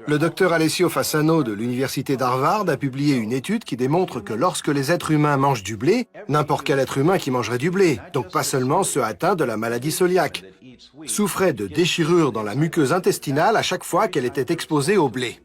Le docteur Alessio Fasano de l'université d'Harvard a publié une étude qui démontre que lorsque les êtres humains mangent du blé, n'importe quel être humain qui mangerait du blé, donc pas seulement ceux atteints de la maladie cœliaque, souffrait de déchirures dans la muqueuse intestinale à chaque fois qu'elle était exposée au blé.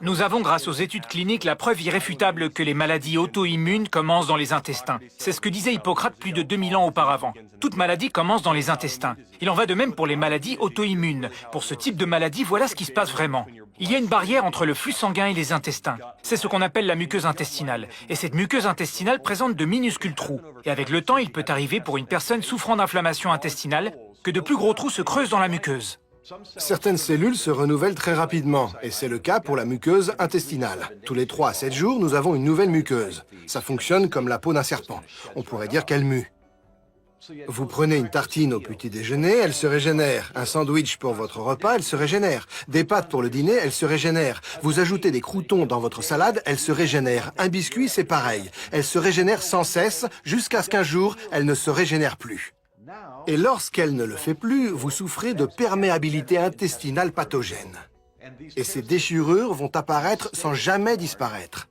Nous avons, grâce aux études cliniques, la preuve irréfutable que les maladies auto-immunes commencent dans les intestins. C'est ce que disait Hippocrate plus de 2000 ans auparavant. Toute maladie commence dans les intestins. Il en va de même pour les maladies auto-immunes. Pour ce type de maladie, voilà ce qui se passe vraiment. Il y a une barrière entre le flux sanguin et les intestins. C'est ce qu'on appelle la muqueuse intestinale. Et cette muqueuse intestinale présente de minuscules trous. Et avec le temps, il peut arriver pour une personne souffrant d'inflammation intestinale que de plus gros trous se creusent dans la muqueuse. Certaines cellules se renouvellent très rapidement, et c'est le cas pour la muqueuse intestinale. Tous les 3 à 7 jours, nous avons une nouvelle muqueuse. Ça fonctionne comme la peau d'un serpent. On pourrait dire qu'elle mue. Vous prenez une tartine au petit déjeuner, elle se régénère. Un sandwich pour votre repas, elle se régénère. Des pâtes pour le dîner, elle se régénère. Vous ajoutez des croûtons dans votre salade, elle se régénère. Un biscuit, c'est pareil. Elle se régénère sans cesse, jusqu'à ce qu'un jour, elle ne se régénère plus. Et lorsqu'elle ne le fait plus, vous souffrez de perméabilité intestinale pathogène. Et ces déchirures vont apparaître sans jamais disparaître.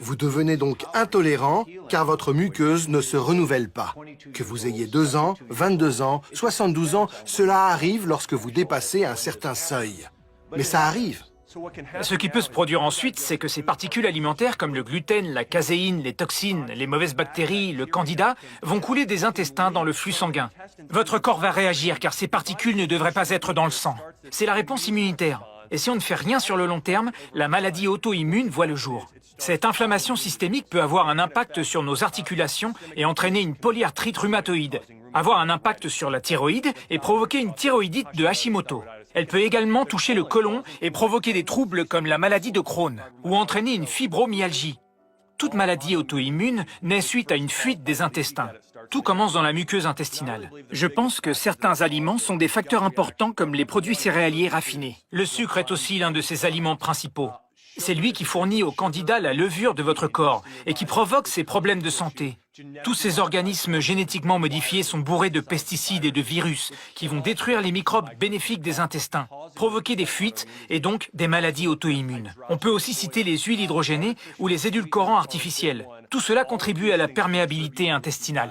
Vous devenez donc intolérant car votre muqueuse ne se renouvelle pas. Que vous ayez 2 ans, 22 ans, 72 ans, cela arrive lorsque vous dépassez un certain seuil. Mais ça arrive. Ce qui peut se produire ensuite, c'est que ces particules alimentaires comme le gluten, la caséine, les toxines, les mauvaises bactéries, le candida, vont couler des intestins dans le flux sanguin. Votre corps va réagir car ces particules ne devraient pas être dans le sang. C'est la réponse immunitaire. Et si on ne fait rien sur le long terme, la maladie auto-immune voit le jour. Cette inflammation systémique peut avoir un impact sur nos articulations et entraîner une polyarthrite rhumatoïde, avoir un impact sur la thyroïde et provoquer une thyroïdite de Hashimoto. Elle peut également toucher le côlon et provoquer des troubles comme la maladie de Crohn ou entraîner une fibromyalgie. Toute maladie auto-immune naît suite à une fuite des intestins. Tout commence dans la muqueuse intestinale. Je pense que certains aliments sont des facteurs importants comme les produits céréaliers raffinés. Le sucre est aussi l'un de ces aliments principaux. C'est lui qui fournit aux candidats la levure de votre corps et qui provoque ces problèmes de santé. Tous ces organismes génétiquement modifiés sont bourrés de pesticides et de virus qui vont détruire les microbes bénéfiques des intestins, provoquer des fuites et donc des maladies auto-immunes. On peut aussi citer les huiles hydrogénées ou les édulcorants artificiels. Tout cela contribue à la perméabilité intestinale.